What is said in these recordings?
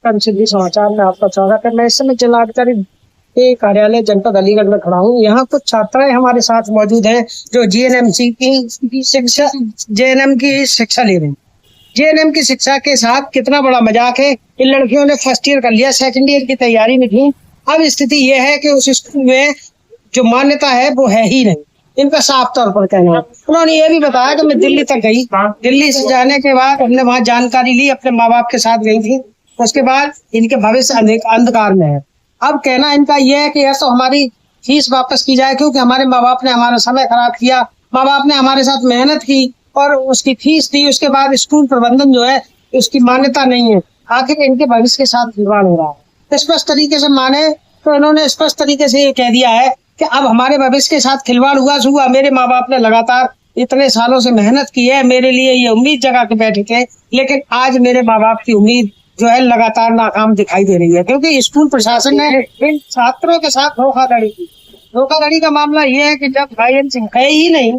पंचशील समाचार में आपका स्वागत है। मैं इस समय जिलाधिकारी के कार्यालय जनपद अलीगढ़ में खड़ा हूँ। यहाँ कुछ छात्राएं हमारे साथ मौजूद हैं जो जेएनएम की शिक्षा ले रही हैं। जेएनएम की शिक्षा के साथ कितना बड़ा मजाक है। इन लड़कियों ने फर्स्ट ईयर कर लिया, सेकंड ईयर की तैयारी में थी। अब स्थिति यह है कि उस स्कूल में जो मान्यता है वो है ही नहीं। इनका साफ तौर पर कहना है। उन्होंने ये भी बताया कि मैं दिल्ली तक गई, दिल्ली से जाने के बाद हमने वहाँ जानकारी ली, अपने माँ बाप के साथ गई थी। उसके बाद इनके भविष्य अंधकार में है। अब कहना इनका यह है कि या तो हमारी फीस वापस की जाए, क्योंकि हमारे माँ बाप ने हमारा समय खराब किया, माँ बाप ने हमारे साथ मेहनत की और उसकी फीस दी। उसके बाद स्कूल प्रबंधन जो है उसकी मान्यता नहीं है। आखिर इनके भविष्य के साथ खिलवाड़ हो रहा है। स्पष्ट तरीके से माने तो इन्होंने स्पष्ट तरीके से ये कह दिया है कि अब हमारे भविष्य के साथ खिलवाड़ हुआ। मेरे माँ बाप ने लगातार इतने सालों से मेहनत की है, मेरे लिए ये उम्मीद जगा के बैठे थे, लेकिन आज मेरे माँ बाप की उम्मीद जो है लगातार नाकाम दिखाई दे रही है, क्योंकि स्कूल प्रशासन ने इन छात्रों के साथ धोखाधड़ी की। धोखाधड़ी का मामला ये है कि जब गाइडेंस है ही नहीं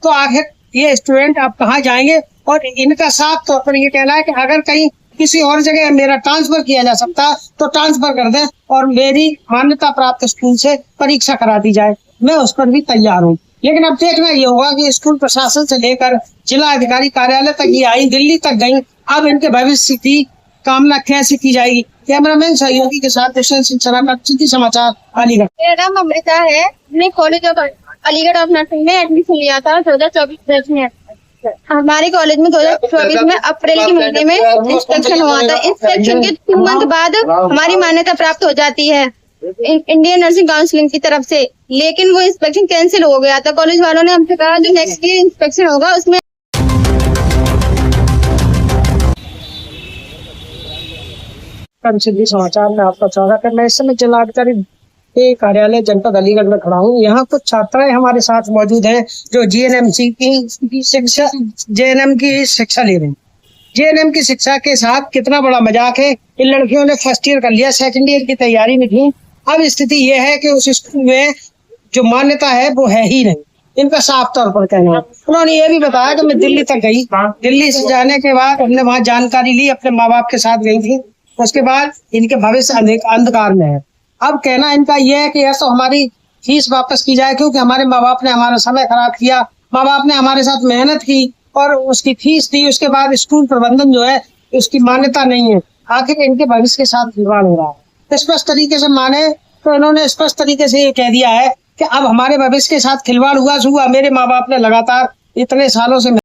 तो आखिर ये स्टूडेंट अब कहाँ जाएंगे। और इनका साफ तौर पर ये कहना है कि अगर कहीं किसी और जगह मेरा ट्रांसफर किया जा सकता तो ट्रांसफर कर दे और मेरी मान्यता प्राप्त स्कूल से परीक्षा करा दी जाए। मैं उस पर भी तैयार हूँ, लेकिन अब देखना ये होगा कि स्कूल प्रशासन से लेकर जिला अधिकारी कार्यालय तक ये आई, दिल्ली तक गई। अब इनके भविष्य की कामना कैसे की जाएगी। कैमरामैन सहयोगी के साथ सिटी समाचार अलीगढ़। मेरा नाम अमृता है। मैंने college of Aligarh of nursing में एडमिशन लिया था 2024 में। हमारे कॉलेज में 2024 में अप्रैल के महीने में इंस्पेक्शन हुआ था। इंस्पेक्शन के 2 मंथ बाद हमारी मान्यता प्राप्त हो जाती है इंडियन नर्सिंग काउंसिलिंग की तरफ से, लेकिन वो इंस्पेक्शन कैंसिल हो गया था। कॉलेज वालों ने हमसे कहा जो नेक्स्ट ईयर इंस्पेक्शन होगा उसमें। पंचशील समाचार में आपका स्वागत है। मैं इस समय जिलाधिकारी के कार्यालय जनपद अलीगढ़ में खड़ा हूँ। यहाँ कुछ छात्राएं हमारे साथ मौजूद हैं जो जेएनएम की शिक्षा ले रही हैं। जेएनएम की शिक्षा के साथ कितना बड़ा मजाक है। इन लड़कियों ने फर्स्ट ईयर कर लिया, सेकंड ईयर की तैयारी में थी। अब स्थिति यह है कि उस स्कूल में जो मान्यता है वो है ही नहीं। इनका साफ तौर पर कहना है। उन्होंने ये भी बताया कि मैं दिल्ली तक गई, दिल्ली से जाने के बाद हमने वहाँ जानकारी ली, अपने माँ बाप के साथ गई थी। उसके बाद इनके भविष्य अंधकार में है। अब कहना इनका यह है कि या तो हमारी फीस वापस की जाए, क्योंकि हमारे माँ बाप ने हमारा समय खराब किया, माँ बाप ने हमारे साथ मेहनत की और उसकी फीस दी। उसके बाद स्कूल प्रबंधन जो है उसकी मान्यता नहीं है। आखिर इनके भविष्य के साथ खिलवाड़ हो रहा है। स्पष्ट तरीके से माने तो इन्होंने स्पष्ट तरीके से ये कह दिया है कि अब हमारे भविष्य के साथ खिलवाड़ हुआ। मेरे माँ बाप ने लगातार इतने सालों से